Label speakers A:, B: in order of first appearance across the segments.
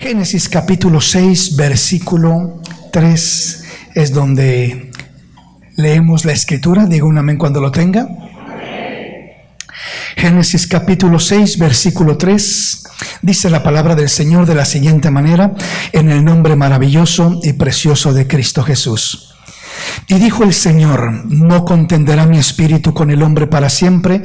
A: Génesis capítulo 6, versículo 3 es donde leemos la escritura. Diga un amén cuando lo tenga. Génesis capítulo 6, versículo 3, dice la palabra del Señor de la siguiente manera: en el nombre maravilloso y precioso de Cristo Jesús. Y dijo el Señor: no contenderá mi espíritu con el hombre para siempre,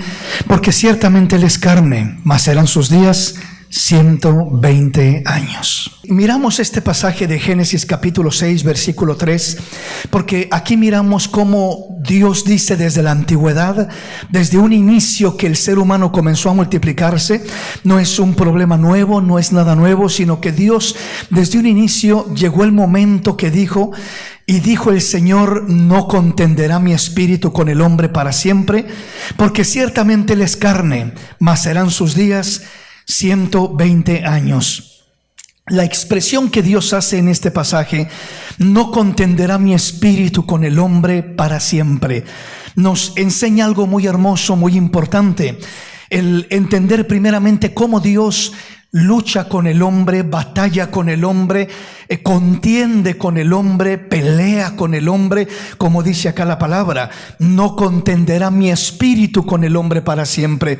A: porque ciertamente él es carne, mas serán sus días 120 años. Miramos este pasaje de Génesis capítulo 6, versículo 3, porque aquí miramos cómo Dios dice desde la antigüedad, desde un inicio que el ser humano comenzó a multiplicarse. No es un problema nuevo, no es nada nuevo, sino que Dios desde un inicio llegó el momento que dijo: y dijo el Señor, no contenderá mi espíritu con el hombre para siempre, porque ciertamente él es carne, mas serán sus días 120 años. La expresión que Dios hace en este pasaje, no contenderá mi espíritu con el hombre para siempre, nos enseña algo muy hermoso, muy importante. El entender primeramente cómo Dios lucha con el hombre, batalla con el hombre, contiende con el hombre, pelea con el hombre, como dice acá la palabra: no contenderá mi espíritu con el hombre para siempre.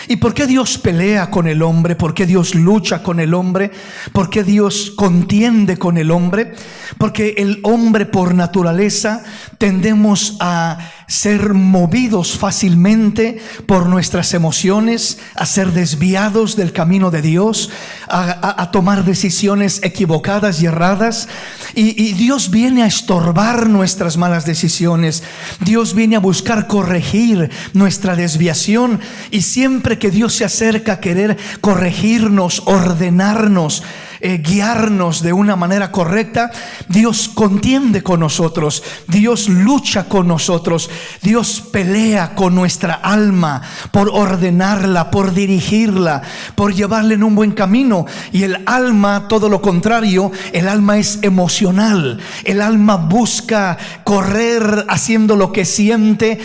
A: ¿Y por qué Dios pelea con el hombre? ¿Por qué Dios lucha con el hombre? ¿Por qué Dios contiende con el hombre? Porque el hombre por naturaleza tendemos a ser movidos fácilmente por nuestras emociones, a ser desviados del camino de Dios, a tomar decisiones equivocadas y erradas. Y Dios viene a estorbar nuestras malas decisiones. Dios viene a buscar corregir nuestra desviación. Y siempre que Dios se acerca a querer corregirnos, ordenarnos, guiarnos de una manera correcta, Dios contiende con nosotros, Dios lucha con nosotros, Dios pelea con nuestra alma por ordenarla, por dirigirla, por llevarla en un buen camino. Y el alma, todo lo contrario, el alma es emocional. El alma busca correr haciendo lo que siente,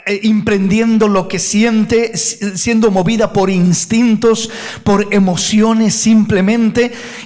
A: emprendiendo lo que siente, siendo movida por instintos, por emociones simplemente.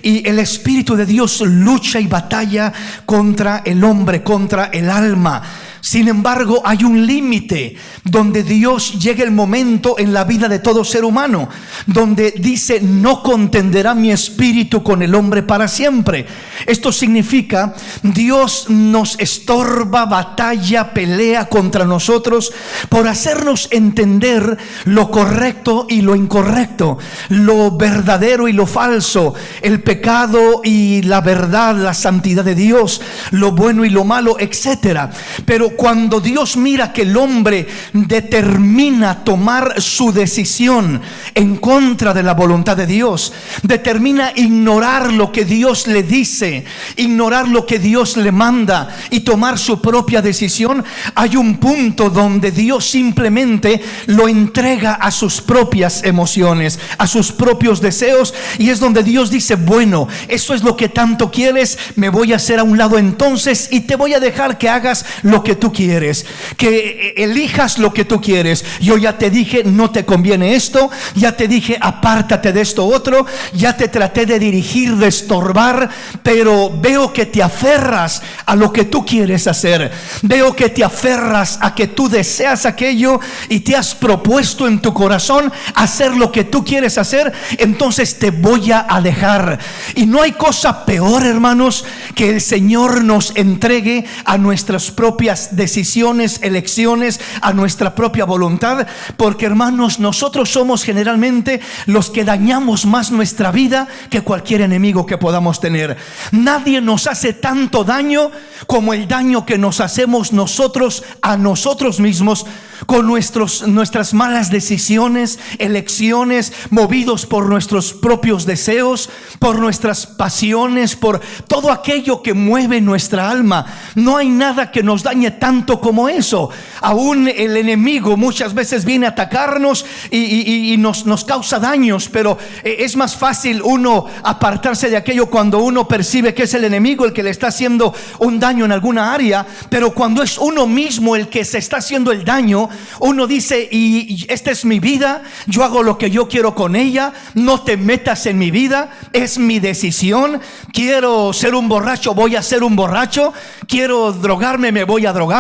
A: Y el Espíritu de Dios lucha y batalla contra el hombre, contra el alma. Sin embargo, hay un límite donde Dios llega el momento en la vida de todo ser humano donde dice: no contenderá mi espíritu con el hombre para siempre. Esto significa, Dios nos estorba, batalla, pelea contra nosotros por hacernos entender lo correcto y lo incorrecto, lo verdadero y lo falso, el pecado y la verdad, la santidad de Dios, lo bueno y lo malo, etcétera. Pero cuando Dios mira que el hombre determina tomar su decisión en contra de la voluntad de Dios, determina ignorar lo que Dios le dice, ignorar lo que Dios le manda y tomar su propia decisión, hay un punto donde Dios simplemente lo entrega a sus propias emociones, a sus propios deseos. Y es donde Dios dice: bueno, eso es lo que tanto quieres, me voy a hacer a un lado entonces y te voy a dejar que hagas lo que tú quieres, que elijas lo que tú quieres. Yo ya te dije, no te conviene esto, ya te dije, apártate de esto otro, ya te traté de dirigir, de estorbar, pero veo que te aferras a lo que tú quieres hacer, veo que te aferras a que tú deseas aquello y te has propuesto en tu corazón hacer lo que tú quieres hacer. Entonces te voy a dejar. Y no hay cosa peor, hermanos, que el Señor nos entregue a nuestras propias decisiones, elecciones, a nuestra propia voluntad. Porque, hermanos, nosotros somos generalmente los que dañamos más nuestra vida que cualquier enemigo que podamos tener. Nadie nos hace tanto daño como el daño que nos hacemos nosotros a nosotros mismos con nuestras malas decisiones, elecciones, movidos por nuestros propios deseos, por nuestras pasiones, por todo aquello que mueve nuestra alma. No hay nada que nos dañe tanto como eso. Aún el enemigo muchas veces viene a atacarnos y nos causa daños, pero es más fácil uno apartarse de aquello cuando uno percibe que es el enemigo el que le está haciendo un daño en alguna área. Pero cuando es uno mismo el que se está haciendo el daño, uno dice: y esta es mi vida, yo hago lo que yo quiero con ella, no te metas en mi vida, es mi decisión. Quiero ser un borracho, voy a ser un borracho. Quiero drogarme, me voy a drogar.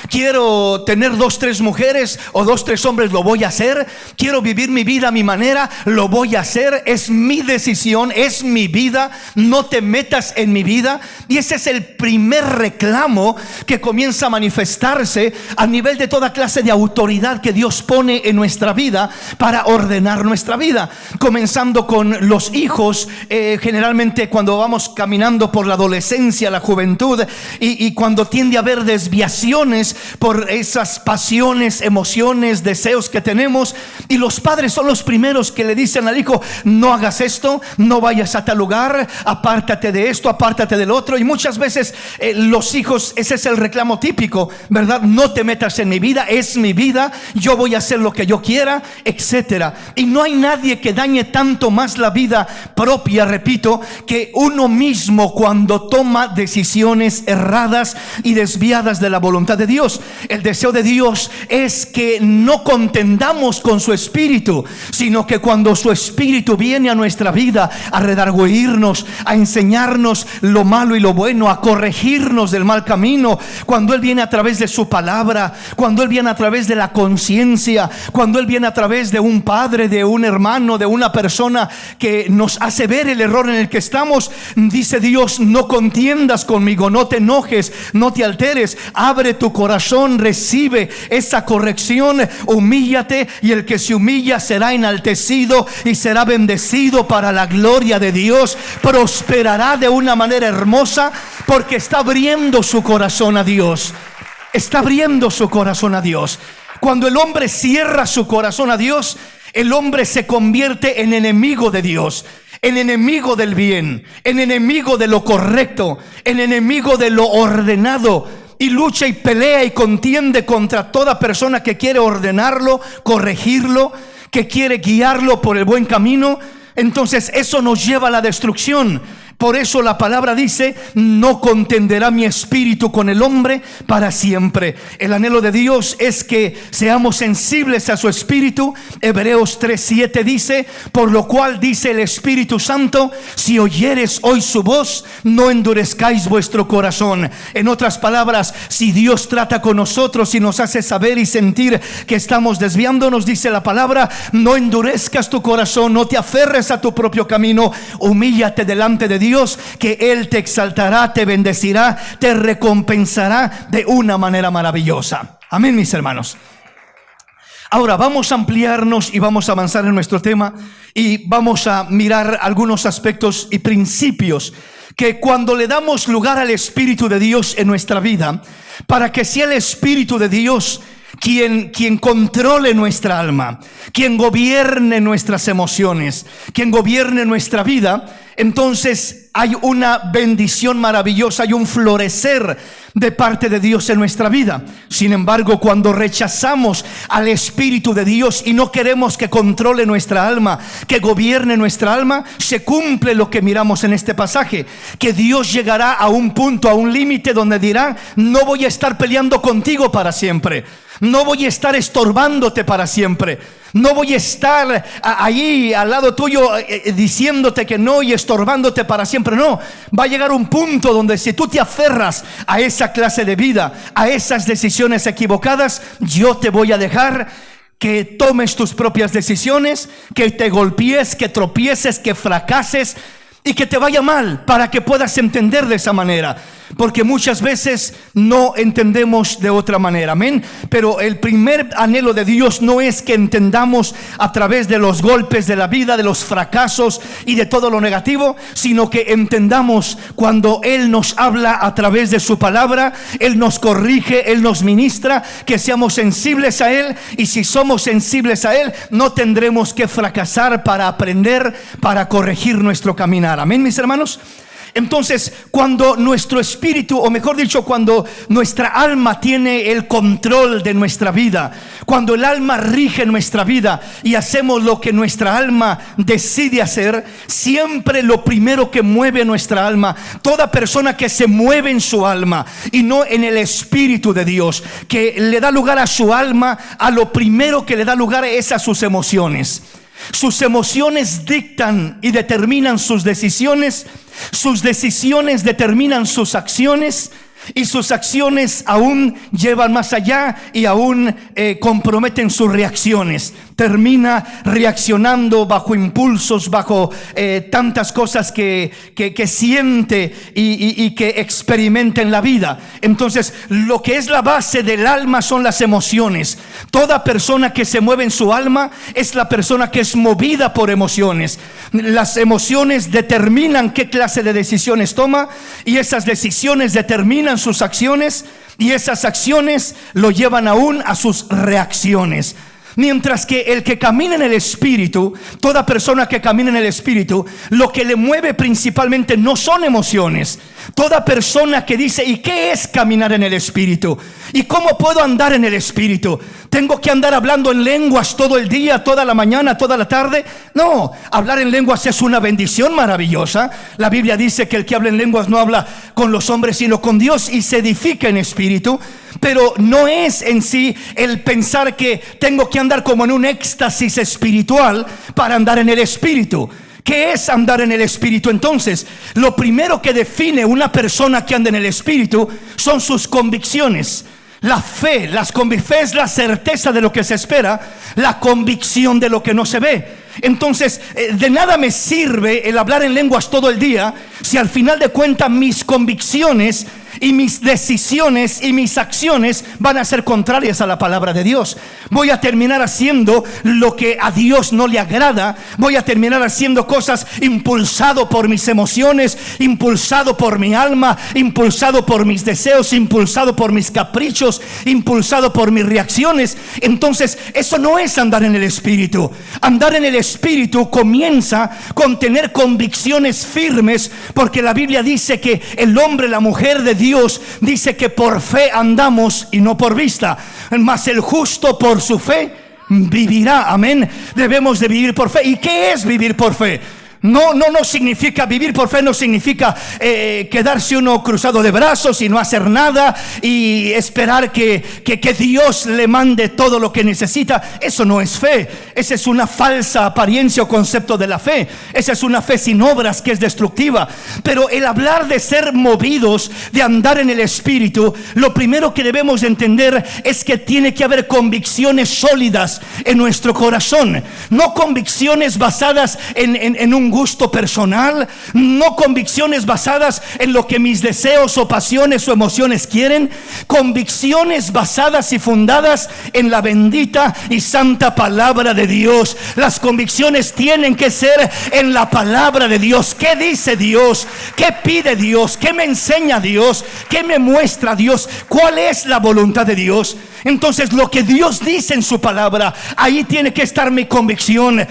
A: Quiero tener 2, 3 mujeres o 2, 3 hombres, lo voy a hacer. Quiero vivir mi vida a mi manera, lo voy a hacer. Es mi decisión, es mi vida, no te metas en mi vida. Y ese es el primer reclamo que comienza a manifestarse a nivel de toda clase de autoridad que Dios pone en nuestra vida para ordenar nuestra vida, comenzando con los hijos. Generalmente cuando vamos caminando por la adolescencia, la juventud, y cuando tiende a haber desviaciones por esas pasiones, emociones, deseos que tenemos, y los padres son los primeros que le dicen al hijo: no hagas esto, no vayas a tal lugar, apártate de esto, apártate del otro. Y muchas veces los hijos, ese es el reclamo típico, ¿verdad? No te metas en mi vida, es mi vida, yo voy a hacer lo que yo quiera, etcétera. Y no hay nadie que dañe tanto más la vida propia, repito, que uno mismo cuando toma decisiones erradas y desviadas de la voluntad de Dios. El deseo de Dios es que no contendamos con su espíritu, sino que cuando su espíritu viene a nuestra vida a redarguirnos, a enseñarnos lo malo y lo bueno, a corregirnos del mal camino, cuando Él viene a través de su palabra, cuando Él viene a través de la conciencia, cuando Él viene a través de un padre, de un hermano, de una persona que nos hace ver el error en el que estamos, dice Dios: no contiendas conmigo, no te enojes, no te alteres, abre tu corazón, recibe esa corrección, humíllate, y el que se humilla será enaltecido y será bendecido para la gloria de Dios. Prosperará de una manera hermosa porque está abriendo su corazón a Dios. Está abriendo su corazón a Dios. Cuando el hombre cierra su corazón a Dios, el hombre se convierte en enemigo de Dios, en enemigo del bien, en enemigo de lo correcto, en enemigo de lo ordenado, y lucha y pelea y contiende contra toda persona que quiere ordenarlo, corregirlo, que quiere guiarlo por el buen camino. Entonces eso nos lleva a la destrucción. Por eso la palabra dice: no contenderá mi espíritu con el hombre para siempre. El anhelo de Dios es que seamos sensibles a su espíritu. Hebreos 3:7 dice: por lo cual dice el Espíritu Santo, si oyeres hoy su voz, no endurezcáis vuestro corazón. En otras palabras, si Dios trata con nosotros y nos hace saber y sentir que estamos desviándonos, dice la palabra: no endurezcas tu corazón, no te aferres a tu propio camino, humíllate delante de Dios, que Él te exaltará, te bendecirá, te recompensará de una manera maravillosa. Amén, mis hermanos. Ahora vamos a ampliarnos y vamos a avanzar en nuestro tema, y vamos a mirar algunos aspectos y principios que cuando le damos lugar al Espíritu de Dios en nuestra vida, para que sea el Espíritu de Dios quien controle nuestra alma, quien gobierne nuestras emociones, quien gobierne nuestra vida, entonces hay una bendición maravillosa y un florecer de parte de Dios en nuestra vida. Sin embargo, cuando rechazamos al Espíritu de Dios y no queremos que controle nuestra alma, que gobierne nuestra alma, se cumple lo que miramos en este pasaje, que Dios llegará a un punto, a un límite donde dirá: no voy a estar peleando contigo para siempre, no voy a estar estorbándote para siempre, no voy a estar ahí al lado tuyo diciéndote que no y estorbándote para siempre. No, va a llegar un punto donde si tú te aferras a esa clase de vida, a esas decisiones equivocadas, yo te voy a dejar que tomes tus propias decisiones, que te golpees, que tropieces, que fracases y que te vaya mal, para que puedas entender de esa manera. Porque muchas veces no entendemos de otra manera, amén. Pero el primer anhelo de Dios no es que entendamos a través de los golpes de la vida, de los fracasos y de todo lo negativo, sino que entendamos cuando Él nos habla a través de su palabra, Él nos corrige, Él nos ministra, que seamos sensibles a Él. Y si somos sensibles a Él, no tendremos que fracasar para aprender, para corregir nuestro caminar, amén, mis hermanos. Entonces, cuando nuestro espíritu, o mejor dicho, cuando nuestra alma tiene el control de nuestra vida, cuando el alma rige nuestra vida y hacemos lo que nuestra alma decide hacer, siempre lo primero que mueve nuestra alma, toda persona que se mueve en su alma y no en el Espíritu de Dios, que le da lugar a su alma, a lo primero que le da lugar es a sus emociones. Sus emociones dictan y determinan sus decisiones determinan sus acciones, y sus acciones aún llevan más allá y aún comprometen sus reacciones. Termina reaccionando bajo impulsos, bajo tantas cosas que siente y que experimenta en la vida. Entonces, lo que es la base del alma son las emociones. Toda persona que se mueve en su alma es la persona que es movida por emociones. Las emociones determinan qué clase de decisiones toma, y esas decisiones determinan sus acciones, y esas acciones lo llevan aún a sus reacciones. Mientras que el que camina en el Espíritu, toda persona que camina en el Espíritu, lo que le mueve principalmente no son emociones. Toda persona que dice, ¿y qué es caminar en el Espíritu? ¿Y cómo puedo andar en el Espíritu? ¿Tengo que andar hablando en lenguas todo el día, toda la mañana, toda la tarde? No, hablar en lenguas es una bendición maravillosa. La Biblia dice que el que habla en lenguas no habla con los hombres sino con Dios, y se edifica en espíritu. Pero no es en sí el pensar que tengo que andar como en un éxtasis espiritual para andar en el Espíritu. ¿Qué es andar en el Espíritu entonces? Lo primero que define una persona que anda en el Espíritu son sus convicciones. La fe, fe es la certeza de lo que se espera, la convicción de lo que no se ve. Entonces, de nada me sirve el hablar en lenguas todo el día si al final de cuentas mis convicciones y mis decisiones y mis acciones van a ser contrarias a la palabra de Dios. Voy a terminar haciendo lo que a Dios no le agrada. Voy a terminar haciendo cosas impulsado por mis emociones, impulsado por mi alma, impulsado por mis deseos, impulsado por mis caprichos, impulsado por mis reacciones. Entonces, eso no es andar en el Espíritu. Andar en el Espíritu comienza con tener convicciones firmes, porque la Biblia dice que el hombre, la mujer de Dios, dice que por fe andamos y no por vista. Mas el justo por su fe vivirá. Amén. Debemos de vivir por fe. ¿Y qué es vivir por fe? No significa vivir por fe, no significa quedarse uno cruzado de brazos y no hacer nada y esperar que Dios le mande todo lo que necesita. Eso no es fe. Esa es una falsa apariencia o concepto de la fe. Esa es una fe sin obras que es destructiva. Pero el hablar de ser movidos, de andar en el Espíritu, lo primero que debemos de entender es que tiene que haber convicciones sólidas en nuestro corazón. No convicciones basadas en un gusto personal, no convicciones basadas en lo que mis deseos o pasiones o emociones quieren. Convicciones basadas y fundadas en la bendita y santa palabra de Dios. Las convicciones tienen que ser en la palabra de Dios. ¿Qué dice Dios? ¿Qué pide Dios? ¿Qué me enseña Dios? ¿Qué me muestra Dios? ¿Cuál es la voluntad de Dios? Entonces, lo que Dios dice en su palabra, ahí tiene que estar mi convicción.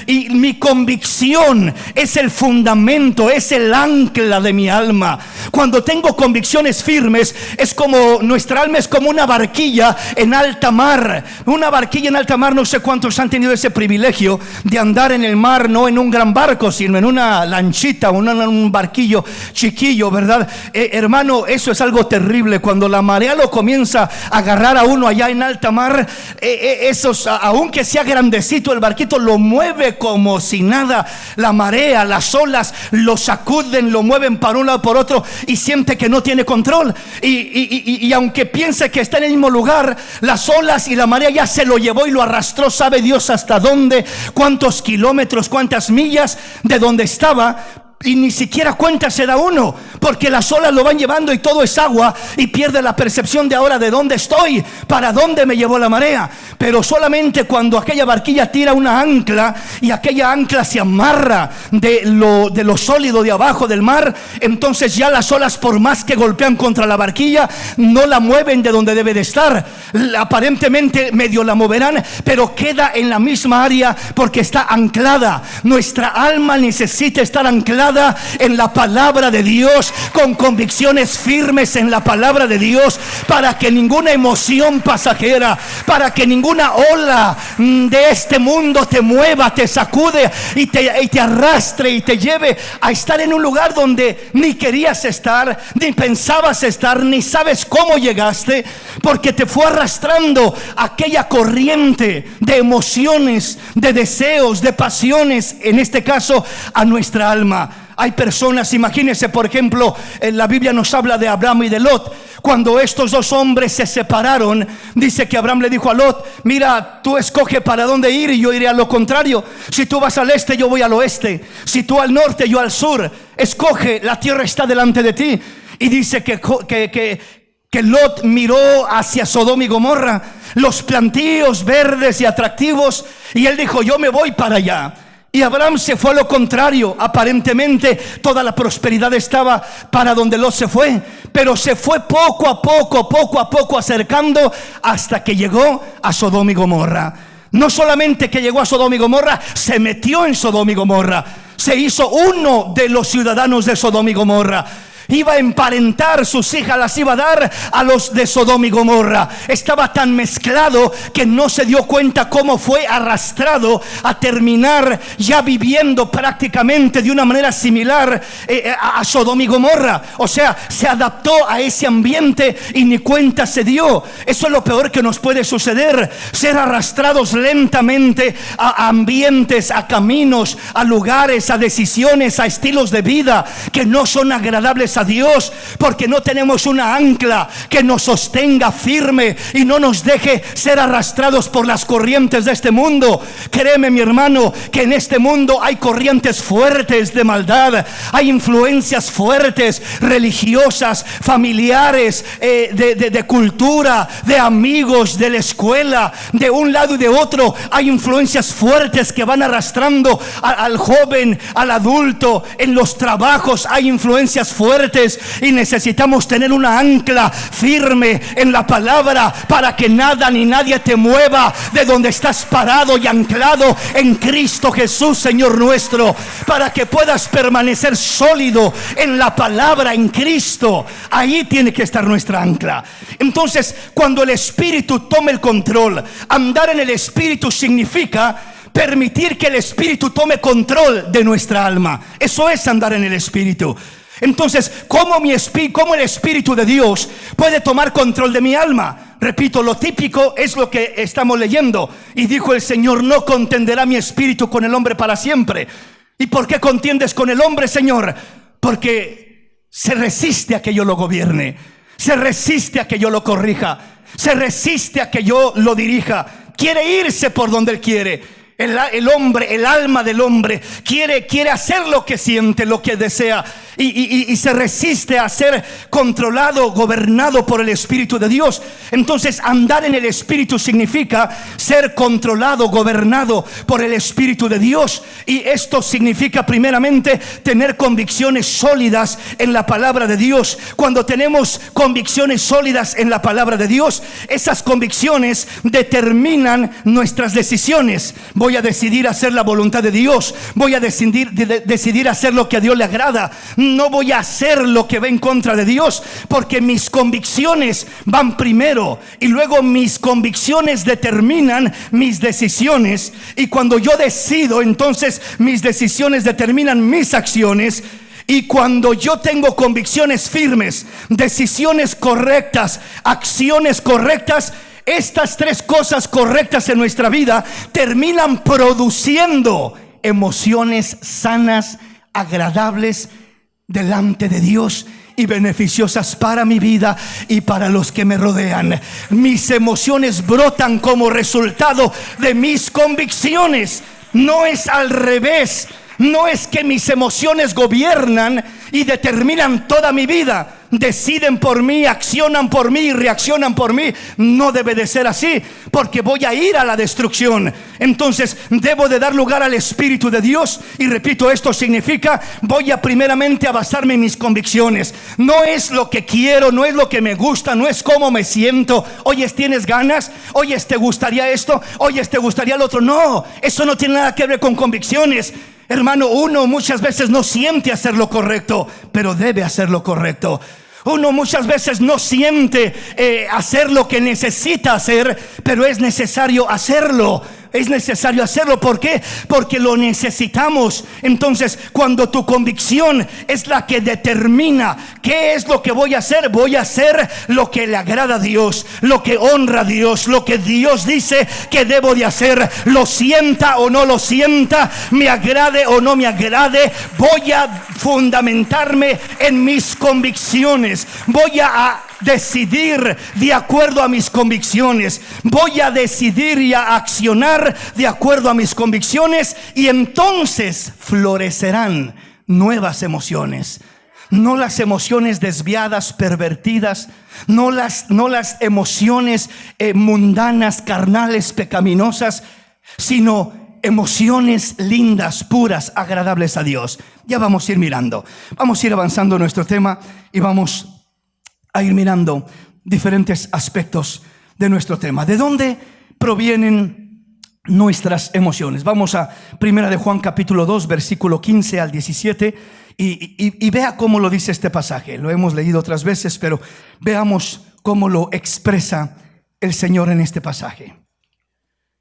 A: Y mi convicción es el fundamento, es el ancla de mi alma. Cuando tengo convicciones firmes, es como nuestra alma es como una barquilla en alta mar. Una barquilla en alta mar, no sé cuántos han tenido ese privilegio de andar en el mar, no en un gran barco, sino en una lanchita, un barquillo chiquillo, ¿verdad? Hermano, eso es algo terrible. Cuando la marea lo comienza a agarrar a uno allá en alta mar, aunque sea grandecito el barquito, lo mueve como si nada. La marea, las olas lo sacuden, lo mueven para un lado por otro y siente que no tiene control. Y aunque piense que está en el mismo lugar, las olas y la marea ya se lo llevó y lo arrastró, sabe Dios hasta dónde, cuántos kilómetros, cuántas millas de donde estaba. Y ni siquiera cuenta se da uno, porque las olas lo van llevando y todo es agua, y pierde la percepción de ahora de dónde estoy, para dónde me llevó la marea. Pero solamente cuando aquella barquilla tira una ancla y aquella ancla se amarra de lo sólido de abajo del mar, entonces ya las olas, por más que golpean contra la barquilla, no la mueven de donde debe de estar. Aparentemente medio la moverán, pero queda en la misma área porque está anclada. Nuestra alma necesita estar anclada en la palabra de Dios, con convicciones firmes en la palabra de Dios, para que ninguna emoción pasajera, para que ninguna ola de este mundo te mueva, te sacude y te arrastre y te lleve a estar en un lugar donde ni querías estar, ni pensabas estar, ni sabes cómo llegaste, porque te fue arrastrando aquella corriente de emociones, de deseos, de pasiones, en este caso a nuestra alma. Hay personas, imagínense, por ejemplo, en la Biblia nos habla de Abraham y de Lot. Cuando estos dos hombres se separaron, dice que Abraham le dijo a Lot: mira, tú escoge para dónde ir y yo iré a lo contrario. Si tú vas al este, yo voy al oeste. Si tú al norte, yo al sur. Escoge, la tierra está delante de ti. Y dice que Lot miró hacia Sodoma y Gomorra, los plantíos verdes y atractivos, y él dijo: yo me voy para allá. Y Abraham se fue a lo contrario. Aparentemente toda la prosperidad estaba para donde Lot se fue, pero se fue poco a poco acercando hasta que llegó a Sodoma y Gomorra. No solamente que llegó a Sodoma y Gomorra, se metió en Sodoma y Gomorra, se hizo uno de los ciudadanos de Sodoma y Gomorra. Iba a emparentar, sus hijas las iba a dar a los de Sodoma y Gomorra. Estaba tan mezclado que no se dio cuenta cómo fue arrastrado a terminar ya viviendo prácticamente de una manera similar a Sodoma y Gomorra. O sea, se adaptó a ese ambiente y ni cuenta se dio. Eso es lo peor que nos puede suceder: ser arrastrados lentamente a ambientes, a caminos, a lugares, a decisiones, a estilos de vida que no son agradables a Dios, porque no tenemos una ancla que nos sostenga firme y no nos deje ser arrastrados por las corrientes de este mundo. Créeme, mi hermano, que en este mundo hay corrientes fuertes de maldad, hay influencias fuertes, religiosas, familiares, de cultura, de amigos, de la escuela, de un lado y de otro. Hay influencias fuertes que van arrastrando al joven, al adulto. En los trabajos hay influencias fuertes, y necesitamos tener una ancla firme en la palabra para que nada ni nadie te mueva de donde estás parado y anclado en Cristo Jesús, Señor nuestro, para que puedas permanecer sólido en la palabra, en Cristo. Ahí tiene que estar nuestra ancla. Entonces, cuando el Espíritu tome el control, andar en el Espíritu significa permitir que el Espíritu tome control de nuestra alma. Eso es andar en el Espíritu. Entonces, ¿cómo el Espíritu de Dios puede tomar control de mi alma? Repito, lo típico es lo que estamos leyendo. Y dijo el Señor: no contenderá mi espíritu con el hombre para siempre. ¿Y por qué contiendes con el hombre, Señor? Porque se resiste a que yo lo gobierne, se resiste a que yo lo corrija, se resiste a que yo lo dirija. Quiere irse por donde Él quiere. El hombre, el alma del hombre quiere hacer lo que siente, lo que desea, y se resiste a ser controlado, gobernado por el Espíritu de Dios. Entonces, andar en el Espíritu significa ser controlado, gobernado por el Espíritu de Dios. Y esto significa primeramente tener convicciones sólidas en la palabra de Dios. Cuando tenemos convicciones sólidas en la palabra de Dios, esas convicciones determinan nuestras decisiones. Voy a decidir hacer la voluntad de Dios. Voy a decidir hacer lo que a Dios le agrada. No voy a hacer lo que va en contra de Dios, porque mis convicciones van primero y luego mis convicciones determinan mis decisiones. Y cuando yo decido, entonces mis decisiones determinan mis acciones. Y cuando yo tengo convicciones firmes, decisiones correctas, acciones correctas, estas tres cosas correctas en nuestra vida terminan produciendo emociones sanas, agradables delante de Dios y beneficiosas para mi vida y para los que me rodean. Mis emociones brotan como resultado de mis convicciones. No es al revés. No es que mis emociones gobiernan y determinan toda mi vida, deciden por mí, accionan por mí, reaccionan por mí. No debe de ser así, porque voy a ir a la destrucción. Entonces debo de dar lugar al Espíritu de Dios. Y repito, esto significa, voy a primeramente a basarme en mis convicciones. No es lo que quiero, no es lo que me gusta, no es cómo me siento. Oyes, ¿tienes ganas? Oyes, ¿te gustaría esto? Oyes, ¿te gustaría lo otro? No, eso no tiene nada que ver con convicciones. Hermano, uno muchas veces no siente hacer lo correcto, pero debe hacer lo correcto. Uno muchas veces no siente hacer lo que necesita hacer, pero es necesario hacerlo. Es necesario hacerlo. ¿Por qué? Porque lo necesitamos. Entonces, cuando tu convicción es la que determina qué es lo que voy a hacer lo que le agrada a Dios, lo que honra a Dios, lo que Dios dice que debo de hacer. Lo sienta o no lo sienta, me agrade o no me agrade, voy a fundamentarme en mis convicciones. Voy a decidir de acuerdo a mis convicciones. Voy a decidir y a accionar de acuerdo a mis convicciones, y entonces florecerán nuevas emociones. No las emociones desviadas, pervertidas, no las emociones mundanas, carnales, pecaminosas, sino emociones lindas, puras, agradables a Dios. Ya vamos a ir mirando, vamos a ir avanzando en nuestro tema y vamos a ir mirando diferentes aspectos de nuestro tema. ¿De dónde provienen nuestras emociones? Vamos a 1 de Juan capítulo 2 versículo 15 al 17 y vea cómo lo dice este pasaje. Lo hemos leído otras veces, pero veamos cómo lo expresa el Señor en este pasaje.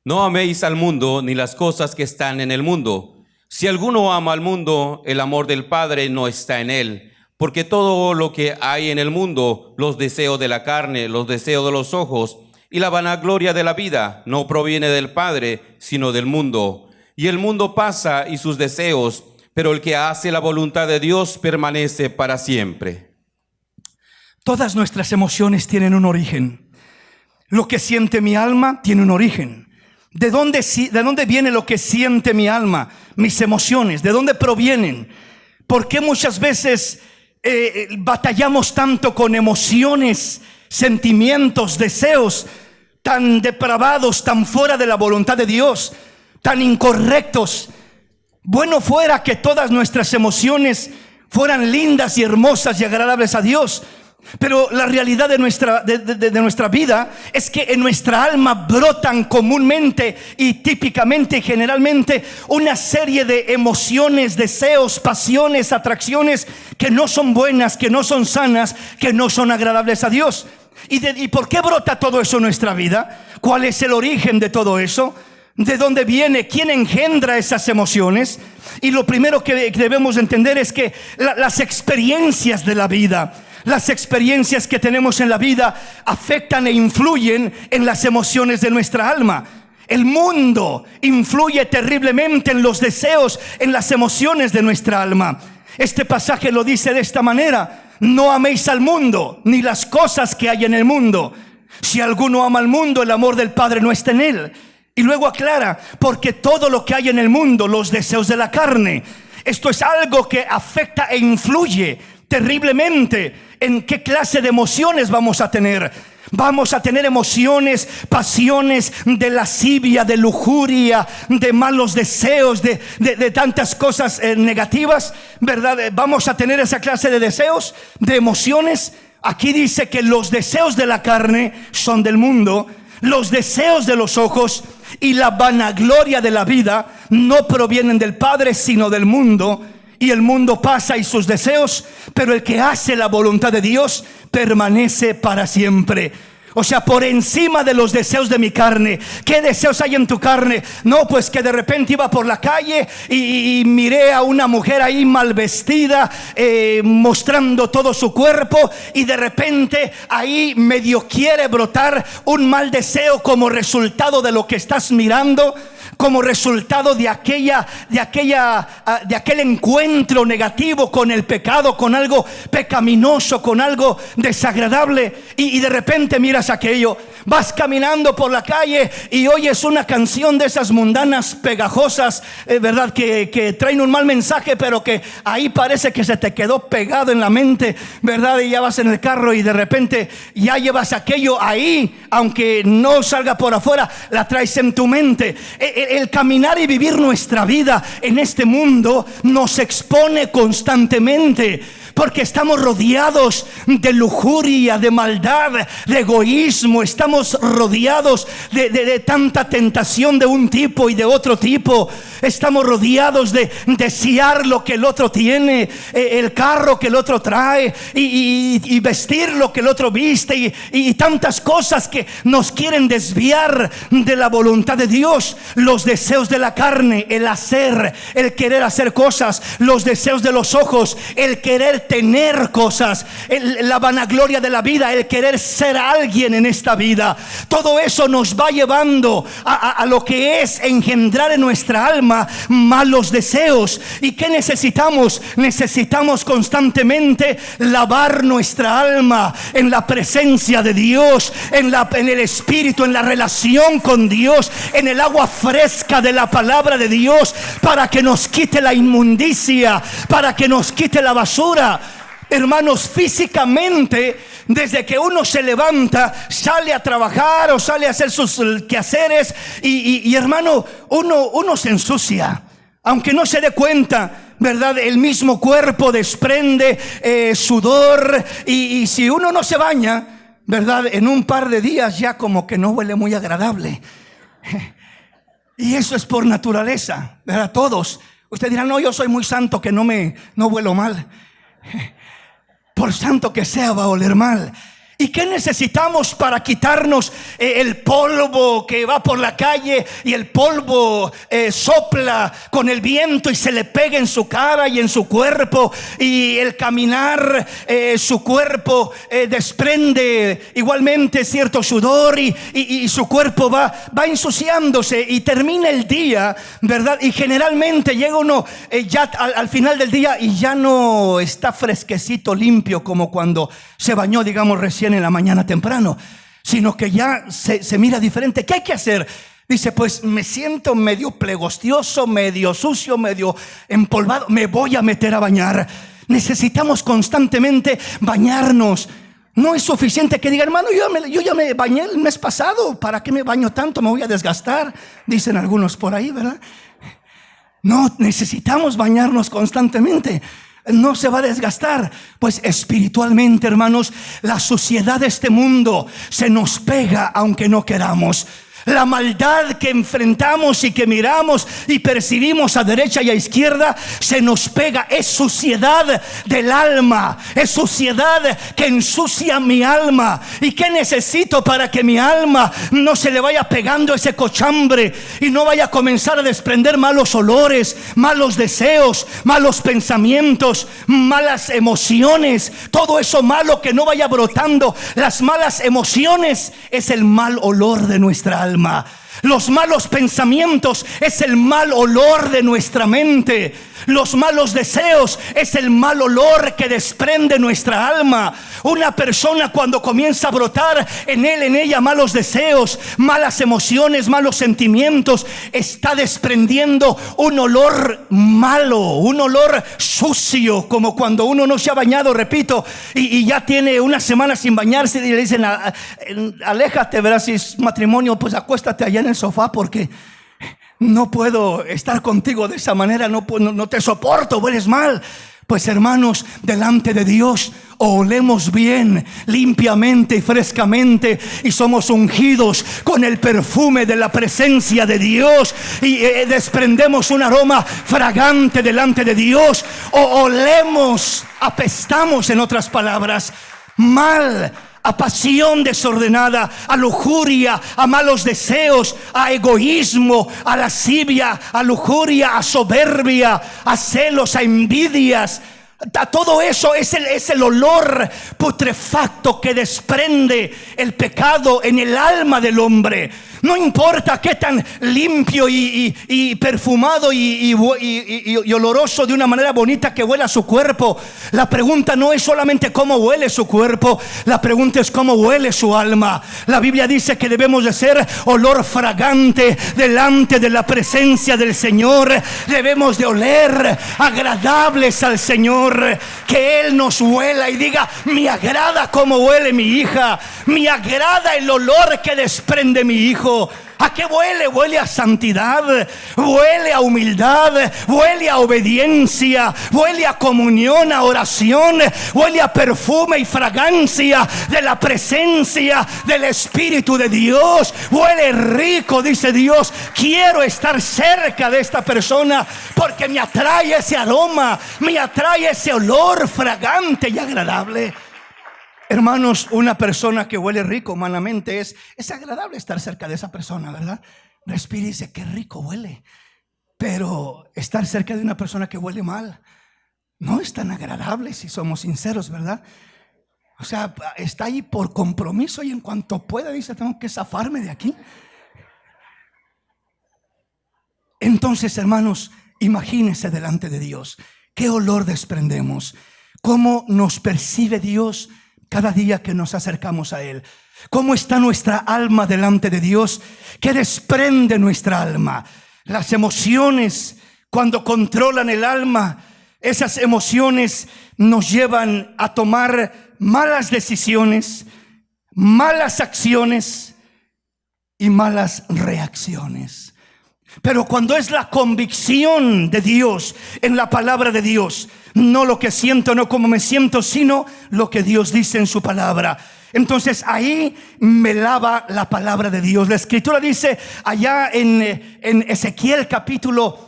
B: No améis al mundo ni las cosas que están en el mundo. Si alguno ama al mundo, el amor del Padre no está en él. Porque todo lo que hay en el mundo, los deseos de la carne, los deseos de los ojos y la vanagloria de la vida, no proviene del Padre, sino del mundo. Y el mundo pasa y sus deseos, pero el que hace la voluntad de Dios permanece para siempre.
A: Todas nuestras emociones tienen un origen. Lo que siente mi alma tiene un origen. ¿De dónde viene lo que siente mi alma? Mis emociones, ¿de dónde provienen? ¿Por qué muchas veces batallamos tanto con emociones, sentimientos, deseos tan depravados, tan fuera de la voluntad de Dios, tan incorrectos? Bueno fuera que todas nuestras emociones fueran lindas y hermosas y agradables a Dios, pero la realidad de nuestra vida es que en nuestra alma brotan comúnmente y típicamente y generalmente una serie de emociones, deseos, pasiones, atracciones que no son buenas, que no son sanas, que no son agradables a Dios. ¿Y por qué brota todo eso en nuestra vida? ¿Cuál es el origen de todo eso? ¿De dónde viene? ¿Quién engendra esas emociones? Y lo primero que debemos entender es que las experiencias de la vida, las experiencias que tenemos en la vida afectan e influyen en las emociones de nuestra alma. El mundo influye terriblemente en los deseos, en las emociones de nuestra alma. Este pasaje lo dice de esta manera: no améis al mundo, ni las cosas que hay en el mundo. Si alguno ama al mundo, el amor del Padre no está en él. Y luego aclara: porque todo lo que hay en el mundo, los deseos de la carne. Esto es algo que afecta e influye terriblemente en qué clase de emociones vamos a tener. Vamos a tener emociones, pasiones de lascivia, de lujuria, de malos deseos, de tantas cosas negativas, ¿verdad? Vamos a tener esa clase de deseos, de emociones. Aquí dice que los deseos de la carne son del mundo, los deseos de los ojos y la vanagloria de la vida no provienen del Padre, sino del mundo. Y el mundo pasa y sus deseos, pero el que hace la voluntad de Dios permanece para siempre. O sea, por encima de los deseos de mi carne. ¿Qué deseos hay en tu carne? No, pues que de repente iba por la calle y miré a una mujer ahí mal vestida, mostrando todo su cuerpo, y de repente ahí medio quiere brotar un mal deseo como resultado de lo que estás mirando. como resultado de aquel encuentro negativo con el pecado, con algo pecaminoso, con algo desagradable, y de repente miras aquello. Vas caminando por la calle y oyes una canción de esas mundanas pegajosas, verdad, que traen un mal mensaje, pero que ahí parece que se te quedó pegado en la mente, verdad, y ya vas en el carro y de repente ya llevas aquello ahí, aunque no salga por afuera, la traes en tu mente. El caminar y vivir nuestra vida en este mundo nos expone constantemente, porque estamos rodeados de lujuria, de maldad, de egoísmo. Estamos rodeados de tanta tentación de un tipo y de otro tipo. Estamos rodeados de desear lo que el otro tiene, el carro que el otro trae, y vestir lo que el otro viste, y tantas cosas que nos quieren desviar de la voluntad de Dios. Los deseos de la carne, el hacer, el querer hacer cosas. Los deseos de los ojos, el querer tener cosas. La vanagloria de la vida, el querer ser alguien en esta vida. Todo eso nos va llevando a lo que es engendrar en nuestra alma malos deseos. ¿Y qué necesitamos? Necesitamos constantemente lavar nuestra alma en la presencia de Dios, en el Espíritu, en la relación con Dios, en el agua fresca de la palabra de Dios, para que nos quite la inmundicia, para que nos quite la basura. Hermanos, físicamente, desde que uno se levanta, sale a trabajar o sale a hacer sus quehaceres, y hermano, uno se ensucia, aunque no se dé cuenta, ¿verdad? El mismo cuerpo desprende sudor, y si uno no se baña, ¿verdad? En un par de días ya como que no huele muy agradable. Y eso es por naturaleza, ¿verdad? Todos. Usted dirá, no, yo soy muy santo, que no huelo mal. Por santo que sea, va a oler mal. ¿Y qué necesitamos para quitarnos el polvo que va por la calle, y el polvo sopla con el viento y se le pega en su cara y en su cuerpo, y el caminar, su cuerpo desprende igualmente cierto sudor, y su cuerpo va ensuciándose, y termina el día, ¿verdad? Y generalmente llega uno ya al final del día y ya no está fresquecito, limpio, como cuando se bañó, digamos, recién en la mañana temprano, sino que ya se mira diferente. ¿Qué hay que hacer? Dice, pues me siento medio plegostioso, medio sucio, medio empolvado, me voy a meter a bañar. Necesitamos constantemente bañarnos. No es suficiente que diga, hermano, yo ya me bañé el mes pasado, ¿para qué me baño tanto? Me voy a desgastar, dicen algunos por ahí, ¿verdad? No, necesitamos bañarnos constantemente. No se va a desgastar. Pues espiritualmente, hermanos, la suciedad de este mundo se nos pega aunque no queramos. La maldad que enfrentamos y que miramos y percibimos a derecha y a izquierda se nos pega. Es suciedad del alma, es suciedad que ensucia mi alma. ¿Y qué necesito para que mi alma no se le vaya pegando ese cochambre y no vaya a comenzar a desprender malos olores, malos deseos, malos pensamientos, malas emociones? Todo eso malo que no vaya brotando. Las malas emociones es el mal olor de nuestra alma. Los malos pensamientos es el mal olor de nuestra mente. Los malos deseos es el mal olor que desprende nuestra alma. Una persona, cuando comienza a brotar en él, en ella, malos deseos, malas emociones, malos sentimientos, está desprendiendo un olor malo, un olor sucio, como cuando uno no se ha bañado, repito, y ya tiene una semana sin bañarse, y le dicen, aléjate, verás, si es matrimonio, pues acuéstate allá en el sofá, porque no puedo estar contigo de esa manera, no te soporto, hueles mal. Pues hermanos, delante de Dios olemos bien, limpiamente y frescamente, y somos ungidos con el perfume de la presencia de Dios, y desprendemos un aroma fragante delante de Dios. Olemos, apestamos, en otras palabras, mal, a pasión desordenada, a lujuria, a malos deseos, a egoísmo, a lascivia, a lujuria, a soberbia, a celos, a envidias. Todo eso es el olor putrefacto que desprende el pecado en el alma del hombre. No importa qué tan limpio y perfumado y oloroso de una manera bonita que huela su cuerpo. La pregunta no es solamente cómo huele su cuerpo, la pregunta es cómo huele su alma. La Biblia dice que debemos de ser olor fragante delante de la presencia del Señor. Debemos de oler agradables al Señor. Que Él nos huela y diga: me agrada cómo huele mi hija, me agrada el olor que desprende mi hijo. ¿A qué huele? Huele a santidad, huele a humildad, huele a obediencia, huele a comunión, a oración, huele a perfume y fragancia de la presencia del Espíritu de Dios. Huele rico, dice Dios. Quiero estar cerca de esta persona porque me atrae ese aroma, me atrae ese olor fragante y agradable. Hermanos, una persona que huele rico humanamente es agradable estar cerca de esa persona, ¿verdad? Respira y dice: qué rico huele. Pero estar cerca de una persona que huele mal no es tan agradable, si somos sinceros, ¿verdad? O sea, está ahí por compromiso y en cuanto pueda dice: tengo que zafarme de aquí. Entonces, hermanos, imagínense delante de Dios qué olor desprendemos, cómo nos percibe Dios cada día que nos acercamos a Él. ¿Cómo está nuestra alma delante de Dios? ¿Qué desprende nuestra alma? Las emociones, cuando controlan el alma, esas emociones nos llevan a tomar malas decisiones, malas acciones y malas reacciones. Pero cuando es la convicción de Dios en la palabra de Dios, no lo que siento, no como me siento, sino lo que Dios dice en su palabra, entonces ahí me lava la palabra de Dios. La escritura dice allá en Ezequiel capítulo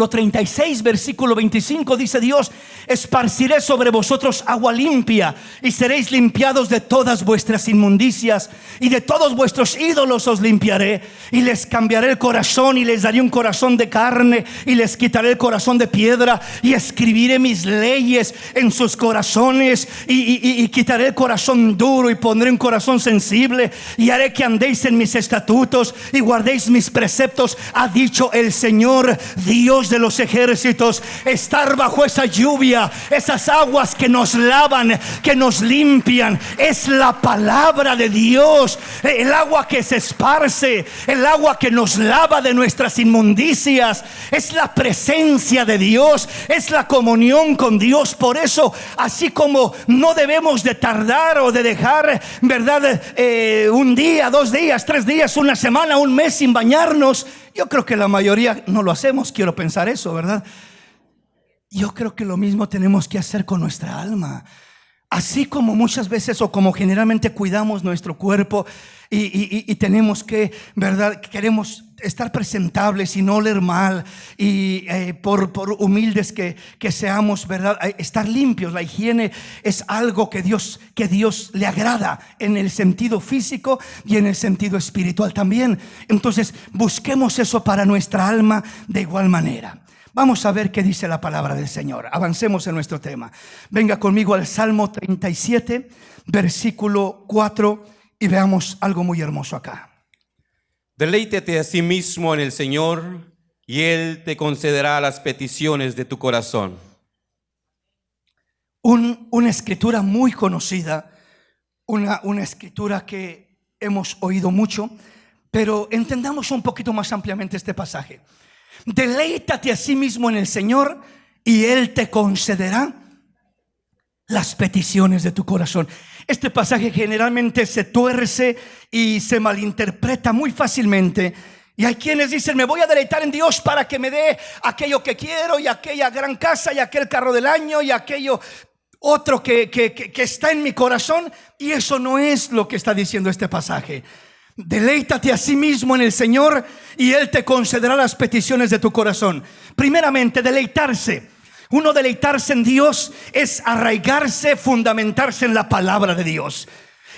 A: 36, versículo 25, dice Dios: esparciré sobre vosotros agua limpia y seréis limpiados de todas vuestras inmundicias, y de todos vuestros ídolos os limpiaré, y les cambiaré el corazón y les daré un corazón de carne, y les quitaré el corazón de piedra, y escribiré mis leyes en sus corazones, y quitaré el corazón duro y pondré un corazón sensible, y haré que andéis en mis estatutos y guardéis mis preceptos, ha dicho el Señor Dios de los ejércitos. Estar bajo esa lluvia, esas aguas que nos lavan, que nos limpian, es la palabra de Dios. El agua que se esparce, el agua que nos lava de nuestras inmundicias, es la presencia de Dios, es la comunión con Dios. Por eso, así como no debemos de tardar o de dejar, ¿verdad? Un día, 2 días, 3 días, una semana, un mes sin bañarnos. Yo creo que la mayoría no lo hacemos, quiero pensar eso, ¿verdad? Yo creo que lo mismo tenemos que hacer con nuestra alma. Así como muchas veces o como generalmente cuidamos nuestro cuerpo y tenemos que, ¿verdad? Queremos estar presentables y no oler mal, y por humildes que seamos, ¿verdad? Estar limpios. La higiene es algo que Dios le agrada en el sentido físico y en el sentido espiritual también. Entonces busquemos eso para nuestra alma de igual manera. Vamos a ver qué dice la palabra del Señor. Avancemos en nuestro tema. Venga conmigo al Salmo 37, versículo 4, y veamos algo muy hermoso acá.
B: Deleítate a sí mismo en el Señor, y Él te concederá las peticiones de tu corazón.
A: Una escritura muy conocida, una escritura que hemos oído mucho, pero entendamos un poquito más ampliamente este pasaje. Deleítate a sí mismo en el Señor y Él te concederá las peticiones de tu corazón. Este pasaje generalmente se tuerce y se malinterpreta muy fácilmente. Y hay quienes dicen: me voy a deleitar en Dios para que me dé aquello que quiero, y aquella gran casa, y aquel carro del año, y aquello otro que está en mi corazón. Y eso no es lo que está diciendo este pasaje. Deleítate a sí mismo en el Señor y Él te concederá las peticiones de tu corazón. Primeramente, deleitarse. Deleitarse en Dios es arraigarse, fundamentarse en la palabra de Dios,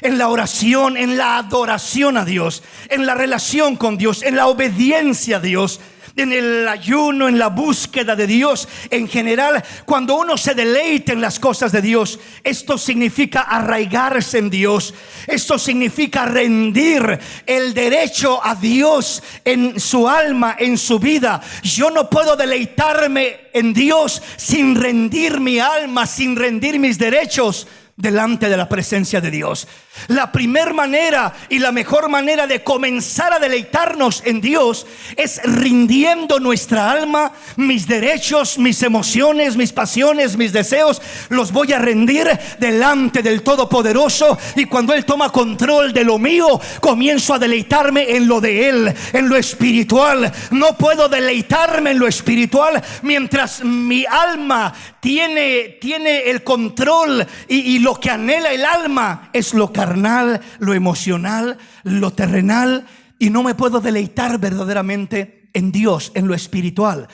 A: en la oración, en la adoración a Dios, en la relación con Dios, en la obediencia a Dios. en el ayuno, en la búsqueda de Dios, en general, cuando uno se deleita en las cosas de Dios, esto significa arraigarse en Dios. Esto significa rendir el derecho a Dios en su alma, en su vida. Yo no puedo deleitarme en Dios sin rendir mi alma, sin rendir mis derechos delante de la presencia de Dios. La primera manera y la mejor manera de comenzar a deleitarnos en Dios es rindiendo nuestra alma, mis derechos, mis emociones, mis pasiones, mis deseos. Los voy a rendir delante del Todopoderoso, y cuando Él toma control de lo mío, comienzo a deleitarme en lo de Él, en lo espiritual. No puedo deleitarme en lo espiritual mientras mi alma tiene el control, y lo que anhela el alma es lo carnal, lo emocional, lo terrenal, y no me puedo deleitar verdaderamente en Dios, en lo espiritual.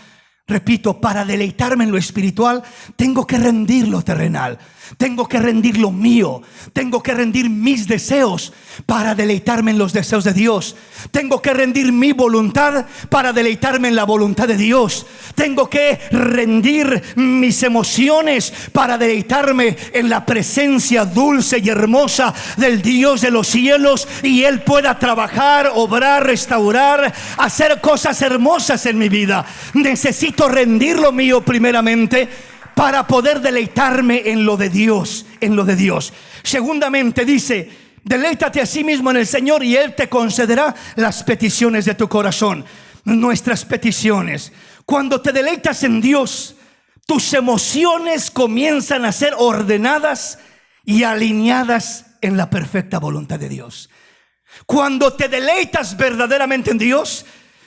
A: Repito, para deleitarme en lo espiritual tengo que rendir lo terrenal, tengo que rendir lo mío, tengo que rendir mis deseos para deleitarme en los deseos de Dios. Tengo que rendir mi voluntad para deleitarme en la voluntad de Dios. Tengo que rendir mis emociones para deleitarme en la presencia dulce y hermosa del Dios de los cielos, y Él pueda trabajar, obrar, restaurar, hacer cosas hermosas en mi vida. Necesito rendir lo mío primeramente para poder deleitarme en lo de Dios, en lo de Dios. Segundamente dice: deleítate a sí mismo en el Señor y Él te concederá las peticiones de tu corazón. Nuestras peticiones. Cuando te deleitas en Dios, tus emociones comienzan a ser ordenadas y alineadas en la perfecta voluntad de Dios. Cuando te deleitas verdaderamente en Dios,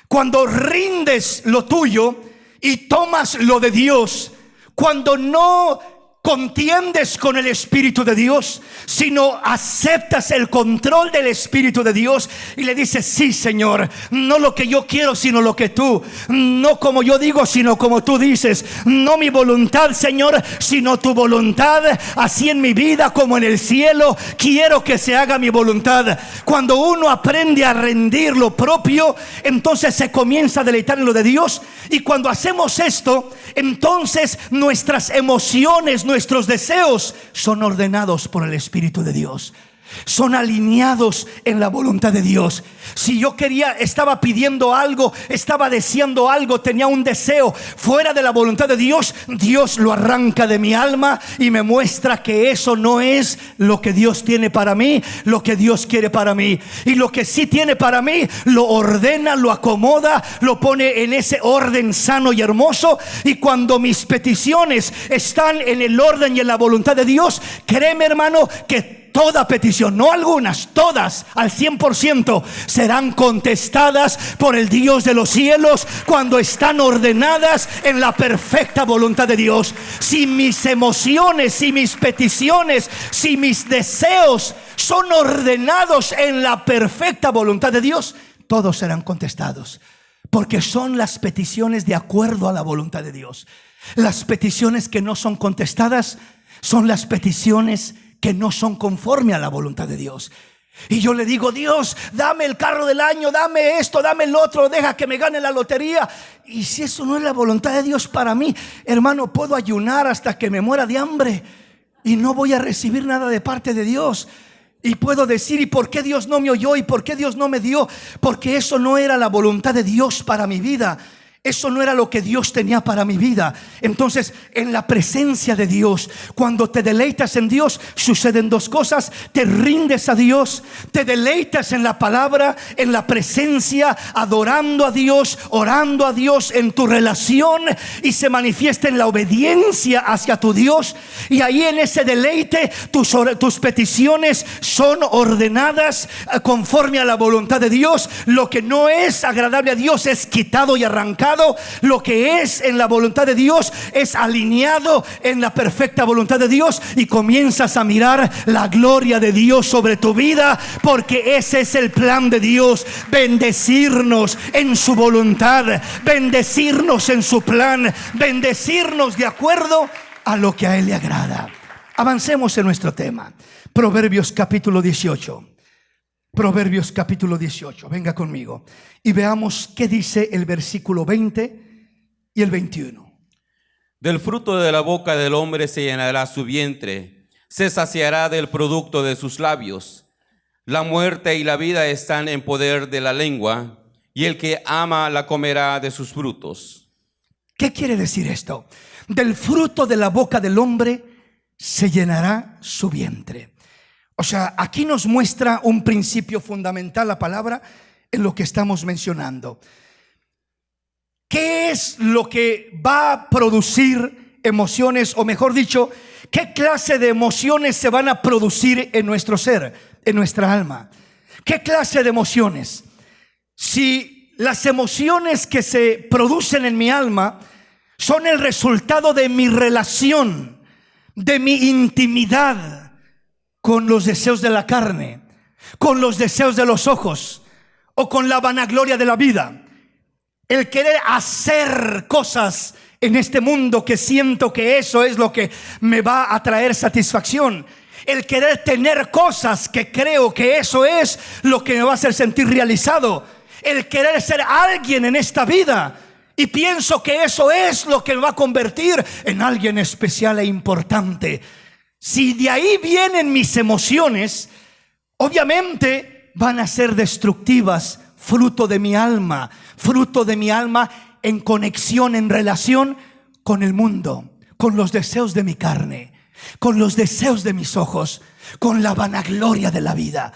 A: cuando rindes lo tuyo y tomas lo de Dios, cuando no contiendes con el Espíritu de Dios, sino aceptas el control del Espíritu de Dios y le dices: sí, Señor, no lo que yo quiero, sino lo que tú, no como yo digo, sino como tú dices, no mi voluntad, Señor, sino tu voluntad, así en mi vida como en el cielo, quiero que se haga mi voluntad. Cuando uno aprende a rendir lo propio, entonces se comienza a deleitar en lo de Dios, y cuando hacemos esto, entonces nuestras emociones, nuestros deseos son ordenados por el Espíritu de Dios, son alineados en la voluntad de Dios. Si yo estaba pidiendo algo, estaba deseando algo, tenía un deseo fuera de la voluntad de Dios, Dios lo arranca de mi alma y me muestra que eso no es lo que Dios tiene para mí, lo que Dios quiere para mí. Y lo que sí tiene para mí, lo ordena, lo acomoda, lo pone en ese orden sano y hermoso. Y cuando mis peticiones están en el orden y en la voluntad de Dios, créeme, hermano, que toda petición, no algunas, todas al 100% serán contestadas por el Dios de los cielos cuando están ordenadas en la perfecta voluntad de Dios. Si mis emociones, si mis peticiones, si mis deseos son ordenados en la perfecta voluntad de Dios, todos serán contestados, porque son las peticiones de acuerdo a la voluntad de Dios. Las peticiones que no son contestadas son las peticiones que no son conforme a la voluntad de Dios. Y yo le digo: Dios, dame el carro del año, dame esto, dame el otro, deja que me gane la lotería. Y si eso no es la voluntad de Dios para mí, hermano, puedo ayunar hasta que me muera de hambre y no voy a recibir nada de parte de Dios. Y puedo decir: ¿y por qué Dios no me oyó? ¿Y por qué Dios no me dio? Porque eso no era la voluntad de Dios para mi vida. Eso no era lo que Dios tenía para mi vida. Entonces, en la presencia de Dios, cuando te deleitas en Dios, suceden dos cosas: te rindes a Dios, te deleitas en la palabra, en la presencia, adorando a Dios, orando a Dios en tu relación, y se manifiesta en la obediencia hacia tu Dios. Y ahí, en ese deleite, tus peticiones son ordenadas conforme a la voluntad de Dios. Lo que no es agradable a Dios es quitado y arrancado. Lo que es en la voluntad de Dios es alineado en la perfecta voluntad de Dios, y comienzas a mirar la gloria de Dios sobre tu vida, porque ese es el plan de Dios: bendecirnos en su voluntad, bendecirnos en su plan, bendecirnos de acuerdo a lo que a Él le agrada. Avancemos en nuestro tema. Proverbios capítulo 18. Proverbios capítulo 18. Venga conmigo y veamos qué dice el versículo 20 y el 21.
B: Del fruto de la boca del hombre se llenará su vientre, se saciará del producto de sus labios. La muerte y la vida están en poder de la lengua, y el que ama la comerá de sus frutos.
A: ¿Qué quiere decir esto? Del fruto de la boca del hombre se llenará su vientre. O sea, aquí nos muestra un principio fundamental la palabra en lo que estamos mencionando. ¿Qué es lo que va a producir emociones? O mejor dicho, ¿qué clase de emociones se van a producir en nuestro ser, en nuestra alma? ¿Qué clase de emociones? Si las emociones que se producen en mi alma son el resultado de mi relación, de mi intimidad con los deseos de la carne, con los deseos de los ojos o con la vanagloria de la vida, el querer hacer cosas en este mundo que siento que eso es lo que me va a traer satisfacción, el querer tener cosas que creo que eso es lo que me va a hacer sentir realizado, el querer ser alguien en esta vida y pienso que eso es lo que me va a convertir en alguien especial e importante. Si de ahí vienen mis emociones, obviamente van a ser destructivas, fruto de mi alma en conexión, en relación con el mundo, con los deseos de mi carne, con los deseos de mis ojos, con la vanagloria de la vida.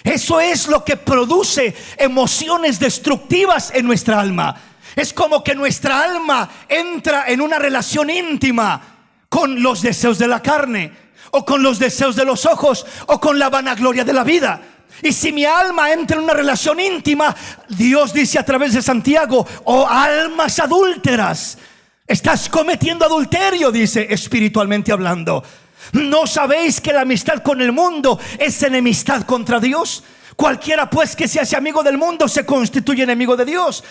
A: Eso es lo que produce emociones destructivas en nuestra alma. Es como que nuestra alma entra en una relación íntima con los deseos de la carne, o con los deseos de los ojos, o con la vanagloria de la vida. Y si mi alma entra en una relación íntima, Dios dice a través de Santiago: oh almas adúlteras, estás cometiendo adulterio, dice espiritualmente hablando. ¿No sabéis que la amistad con el mundo es enemistad contra Dios? Cualquiera pues que se hace amigo del mundo se constituye enemigo de Dios.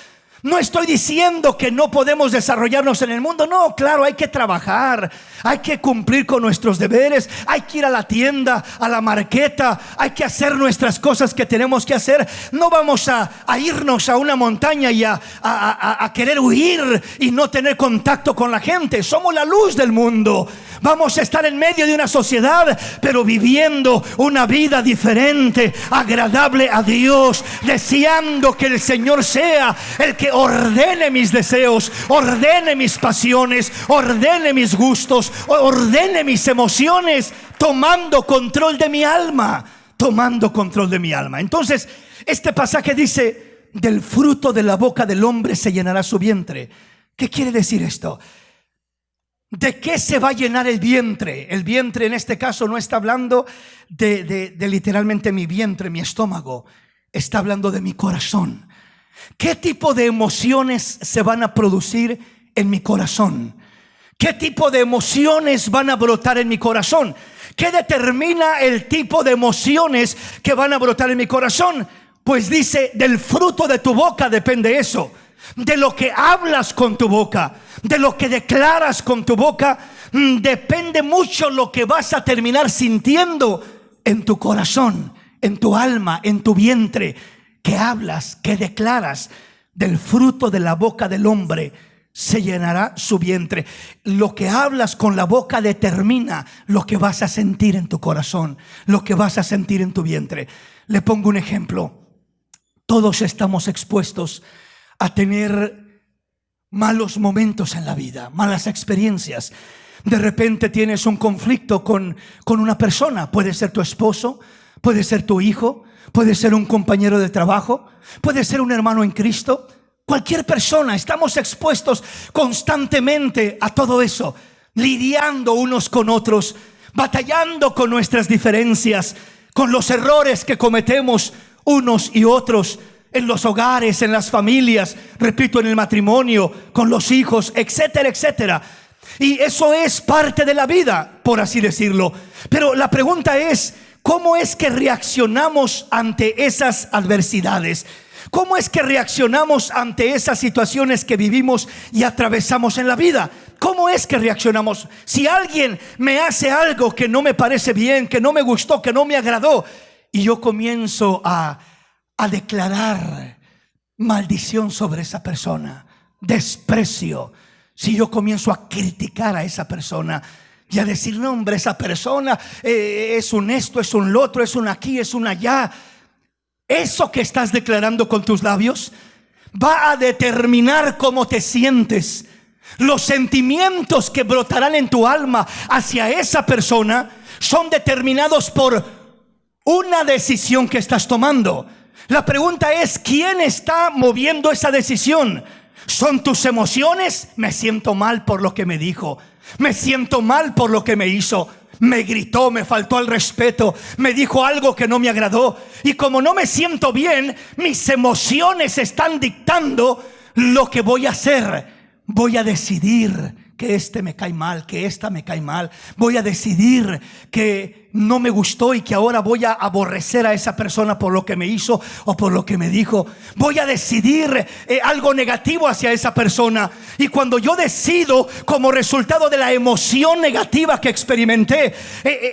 A: No estoy diciendo que no podemos desarrollarnos en el mundo. No, claro, hay que trabajar, hay que cumplir con nuestros deberes, hay que ir a la tienda, a la marqueta, hay que hacer nuestras cosas que tenemos que hacer. No vamos a irnos a una montaña y a querer huir y no tener contacto con la gente. Somos la luz del mundo. Vamos a estar en medio de una sociedad, pero viviendo una vida diferente, agradable a Dios, deseando que el Señor sea el que ordene mis deseos, ordene mis pasiones, ordene mis gustos, ordene mis emociones, tomando control de mi alma, tomando control de mi alma. Entonces, este pasaje dice: del fruto de la boca del hombre se llenará su vientre. ¿Qué quiere decir esto? ¿De qué se va a llenar el vientre? El vientre en este caso no está hablando de literalmente mi vientre, mi estómago. Está hablando de mi corazón. ¿Qué tipo de emociones se van a producir en mi corazón? ¿Qué tipo de emociones van a brotar en mi corazón? ¿Qué determina el tipo de emociones que van a brotar en mi corazón? Pues dice: del fruto de tu boca depende eso. De lo que hablas con tu boca, de lo que declaras con tu boca, depende mucho lo que vas a terminar sintiendo en tu corazón, en tu alma, en tu vientre. ¿Qué hablas? ¿Qué declaras? Del fruto de la boca del hombre se llenará su vientre. Lo que hablas con la boca determina lo que vas a sentir en tu corazón, lo que vas a sentir en tu vientre. Le pongo un ejemplo. Todos estamos expuestos a tener malos momentos en la vida, malas experiencias. De repente tienes un conflicto con una persona. Puede ser tu esposo, puede ser tu hijo, puede ser un compañero de trabajo, puede ser un hermano en Cristo. Cualquier persona. Estamos expuestos constantemente a todo eso, lidiando unos con otros, batallando con nuestras diferencias, con los errores que cometemos unos y otros en los hogares, en las familias, repito, en el matrimonio, con los hijos, etcétera, etcétera. Y eso es parte de la vida, por así decirlo. Pero la pregunta es: ¿cómo es que reaccionamos ante esas adversidades? ¿Cómo es que reaccionamos ante esas situaciones que vivimos y atravesamos en la vida? ¿Cómo es que reaccionamos? Si alguien me hace algo que no me parece bien, que no me gustó, que no me agradó, y yo comienzo a declarar maldición sobre esa persona, desprecio, si yo comienzo a criticar a esa persona y a decir, no hombre, esa persona es un esto, es un lo otro, es un aquí, es un allá, eso que estás declarando con tus labios va a determinar cómo te sientes. Los sentimientos que brotarán en tu alma hacia esa persona son determinados por una decisión que estás tomando. La pregunta es, ¿quién está moviendo esa decisión? ¿Son tus emociones? Me siento mal por lo que me dijo, me siento mal por lo que me hizo, me gritó, me faltó al respeto, me dijo algo que no me agradó, y como no me siento bien, mis emociones están dictando lo que voy a hacer. Voy a decidir que este me cae mal, que esta me cae mal. Voy a decidir que no me gustó y que ahora voy a aborrecer a esa persona por lo que me hizo o por lo que me dijo. Voy a decidir algo negativo hacia esa persona. Y cuando yo decido como resultado de la emoción negativa que experimenté,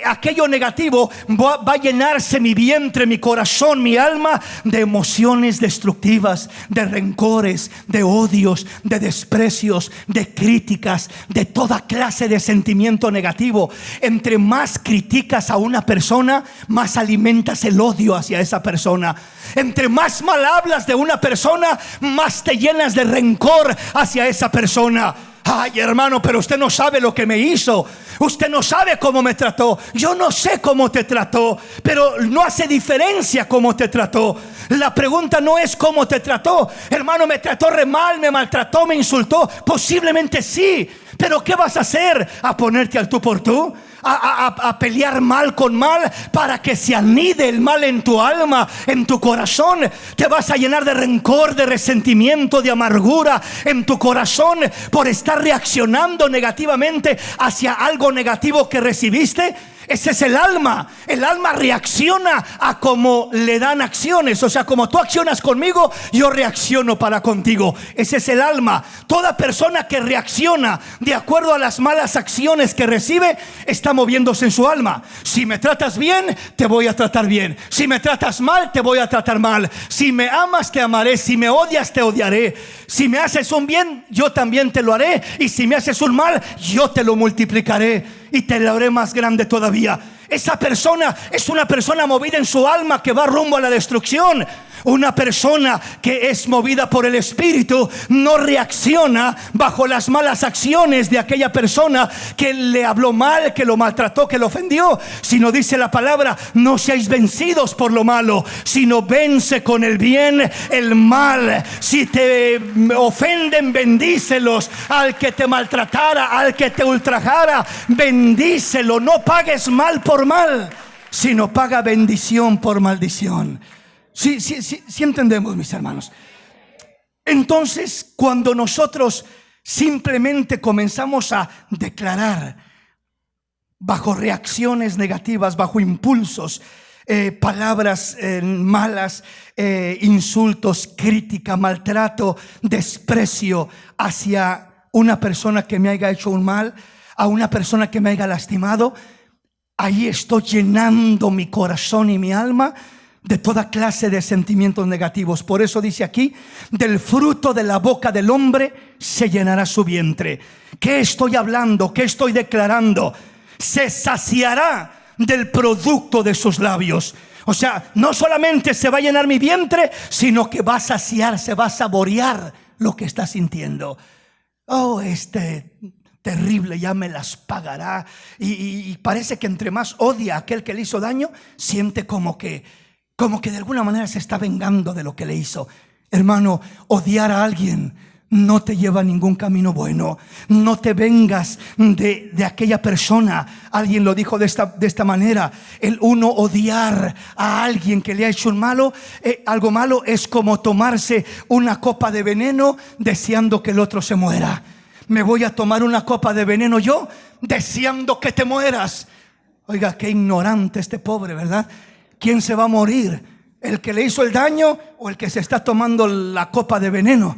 A: aquello negativo va a llenarse mi vientre, mi corazón, mi alma de emociones destructivas, de rencores, de odios, de desprecios, de críticas, de toda clase de sentimiento negativo. Entre más criticas a una persona, más alimentas el odio hacia esa persona. Entre más mal hablas de una persona, más te llenas de rencor hacia esa persona. Ay, hermano, pero usted no sabe lo que me hizo. Usted no sabe cómo me trató. Yo no sé cómo te trató, pero no hace diferencia cómo te trató. La pregunta no es cómo te trató. Hermano, me trató re mal, me maltrató, me insultó. Posiblemente sí, pero ¿qué vas a hacer? ¿A ponerte al tú por tú? ¿A pelear mal con mal para que se anide el mal en tu alma, en tu corazón? Te vas a llenar de rencor, de resentimiento, de amargura en tu corazón por estar reaccionando negativamente hacia algo negativo que recibiste. Ese es el alma. El alma reacciona a como le dan acciones. O sea, como tú accionas conmigo, yo reacciono para contigo. Ese es el alma. Toda persona que reacciona de acuerdo a las malas acciones que recibe, está moviéndose en su alma. Si me tratas bien, te voy a tratar bien. Si me tratas mal, te voy a tratar mal. Si me amas, te amaré. Si me odias, te odiaré. Si me haces un bien, yo también te lo haré. Y si me haces un mal, yo te lo multiplicaré y te lo haré más grande todavía. Esa persona es una persona movida en su alma que va rumbo a la destrucción. Una persona que es movida por el Espíritu no reacciona bajo las malas acciones de aquella persona que le habló mal, que lo maltrató, que lo ofendió, sino dice la palabra: no seáis vencidos por lo malo, sino vence con el bien el mal. Si te ofenden, bendícelos. Al que te maltratara, al que te ultrajara, bendícelo. No pagues mal por mal, sino paga bendición por maldición. Sí entendemos, mis hermanos. Entonces, cuando nosotros simplemente comenzamos a declarar bajo reacciones negativas, bajo impulsos, palabras malas, insultos, crítica, maltrato, desprecio hacia una persona que me haya hecho un mal, a una persona que me haya lastimado, ahí estoy llenando mi corazón y mi alma de toda clase de sentimientos negativos. Por eso dice aquí: del fruto de la boca del hombre se llenará su vientre. ¿Qué estoy hablando? ¿Qué estoy declarando? Se saciará del producto de sus labios. O sea, no solamente se va a llenar mi vientre, sino que va a saciar, se va a saborear lo que está sintiendo. Oh, terrible ya me las pagará. Y parece que entre más odia a aquel que le hizo daño, siente como que de alguna manera se está vengando de lo que le hizo. Hermano, odiar a alguien no te lleva a ningún camino bueno. No te vengas de aquella persona. Alguien lo dijo de esta manera: el uno odiar a alguien que le ha hecho algo malo es como tomarse una copa de veneno deseando que el otro se muera. Me voy a tomar una copa de veneno yo deseando que te mueras. Oiga, qué ignorante este pobre, ¿verdad? ¿Quién se va a morir? ¿El que le hizo el daño o el que se está tomando la copa de veneno?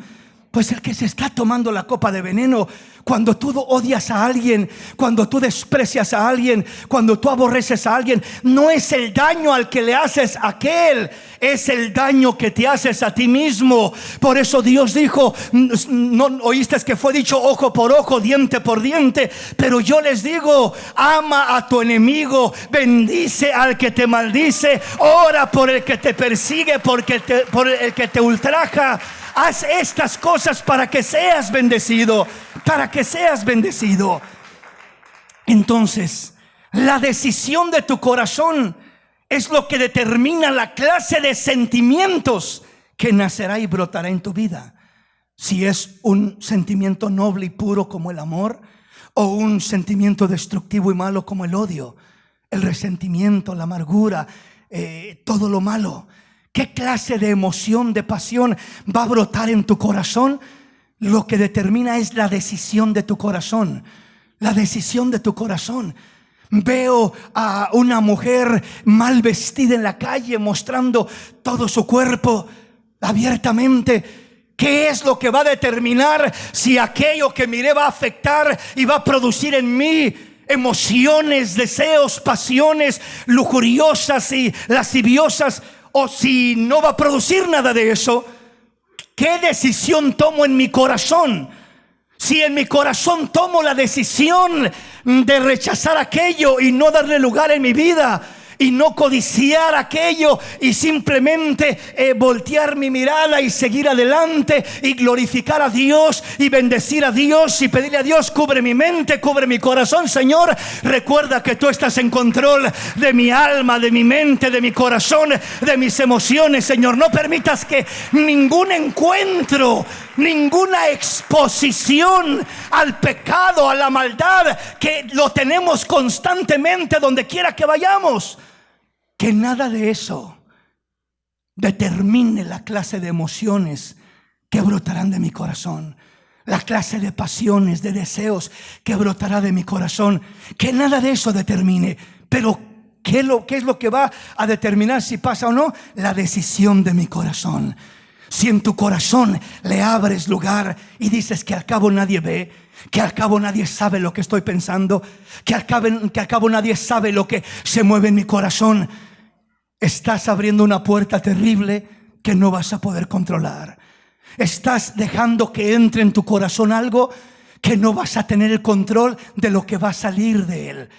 A: Pues el que se está tomando la copa de veneno, cuando tú odias a alguien, cuando tú desprecias a alguien, cuando tú aborreces a alguien, no es el daño al que le haces a aquel, es el daño que te haces a ti mismo. Por eso Dios dijo, no oíste que fue dicho ojo por ojo, diente por diente, pero yo les digo, ama a tu enemigo, bendice al que te maldice, ora por el que te persigue, por el que te ultraja. Haz estas cosas para que seas bendecido, para que seas bendecido. Entonces, la decisión de tu corazón es lo que determina la clase de sentimientos que nacerá y brotará en tu vida. Si es un sentimiento noble y puro como el amor, o un sentimiento destructivo y malo como el odio, el resentimiento, la amargura, todo lo malo. ¿Qué clase de emoción, de pasión va a brotar en tu corazón? Lo que determina es la decisión de tu corazón. La decisión de tu corazón. Veo a una mujer mal vestida en la calle, mostrando todo su cuerpo abiertamente. ¿Qué es lo que va a determinar si aquello que miré va a afectar y va a producir en mí emociones, deseos, pasiones lujuriosas y lasciviosas? O si no va a producir nada de eso. ¿Qué decisión tomo en mi corazón? Si en mi corazón tomo la decisión de rechazar aquello y no darle lugar en mi vida, y no codiciar aquello, y simplemente voltear mi mirada y seguir adelante y glorificar a Dios y bendecir a Dios y pedirle a Dios, cubre mi mente, cubre mi corazón. Señor, recuerda que tú estás en control de mi alma, de mi mente, de mi corazón, de mis emociones. Señor, no permitas que ningún encuentro, ninguna exposición al pecado, a la maldad, que lo tenemos constantemente donde quiera que vayamos, que nada de eso determine la clase de emociones que brotarán de mi corazón, la clase de pasiones, de deseos que brotará de mi corazón. Que nada de eso determine. Pero ¿qué es lo que va a determinar si pasa o no? La decisión de mi corazón. Si en tu corazón le abres lugar y dices que al cabo nadie ve, que al cabo nadie sabe lo que estoy pensando, que al cabo nadie sabe lo que se mueve en mi corazón, estás abriendo una puerta terrible que no vas a poder controlar. Estás dejando que entre en tu corazón algo que no vas a tener el control de lo que va a salir de él.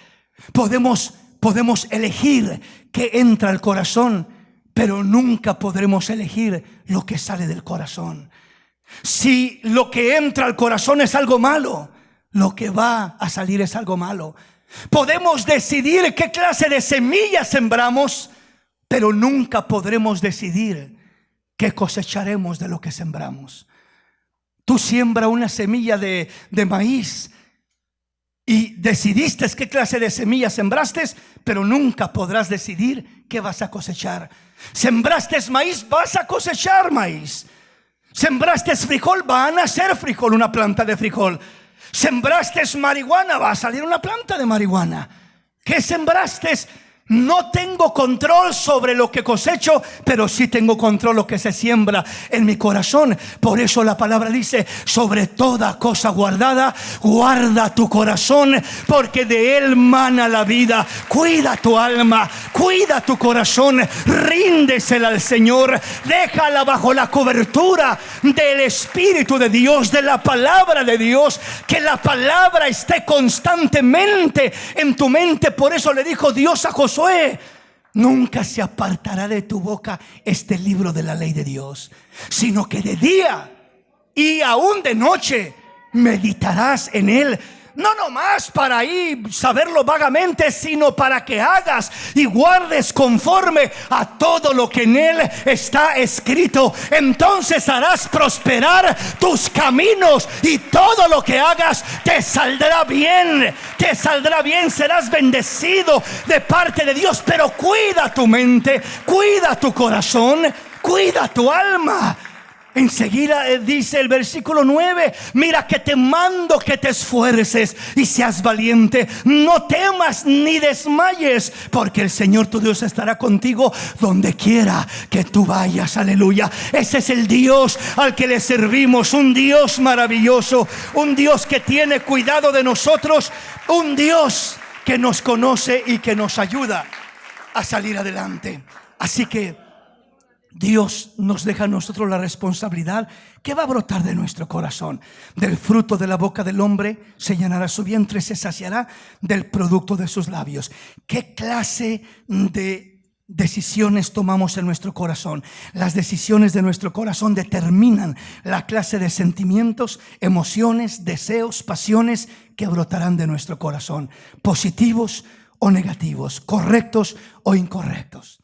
A: Podemos elegir qué entra al corazón, pero nunca podremos elegir lo que sale del corazón. Si lo que entra al corazón es algo malo, lo que va a salir es algo malo. Podemos decidir qué clase de semillas sembramos, pero nunca podremos decidir qué cosecharemos de lo que sembramos. Tú siembra una semilla de maíz y decidiste qué clase de semilla sembraste, pero nunca podrás decidir qué vas a cosechar. Sembraste maíz, vas a cosechar maíz. Sembraste frijol, va a nacer frijol, una planta de frijol. Sembraste marihuana, va a salir una planta de marihuana. ¿Qué sembraste? No tengo control sobre lo que cosecho, pero sí tengo control lo que se siembra en mi corazón. Por eso la palabra dice: sobre toda cosa guardada, guarda tu corazón, porque de él mana la vida. Cuida tu alma, cuida tu corazón, ríndesela al Señor, déjala bajo la cobertura del Espíritu de Dios, de la palabra de Dios. Que la palabra esté constantemente en tu mente. Por eso le dijo Dios a Josué: nunca se apartará de tu boca este libro de la ley de Dios, sino que de día y aún de noche meditarás en él. No nomás para ahí saberlo vagamente, sino para que hagas y guardes conforme a todo lo que en él está escrito. Entonces harás prosperar tus caminos y todo lo que hagas te saldrá bien. Te saldrá bien, serás bendecido de parte de Dios. Pero cuida tu mente, cuida tu corazón, cuida tu alma. Enseguida dice el versículo 9: mira que te mando que te esfuerces y seas valiente. No temas ni desmayes, porque el Señor tu Dios estará contigo donde quiera que tú vayas. Aleluya. Ese es el Dios al que le servimos. Un Dios maravilloso, un Dios que tiene cuidado de nosotros, un Dios que nos conoce y que nos ayuda a salir adelante. Así que Dios nos deja a nosotros la responsabilidad. ¿Qué va a brotar de nuestro corazón? Del fruto de la boca del hombre se llenará su vientre, se saciará del producto de sus labios. ¿Qué clase de decisiones tomamos en nuestro corazón? Las decisiones de nuestro corazón determinan la clase de sentimientos, emociones, deseos, pasiones que brotarán de nuestro corazón, positivos o negativos, correctos o incorrectos.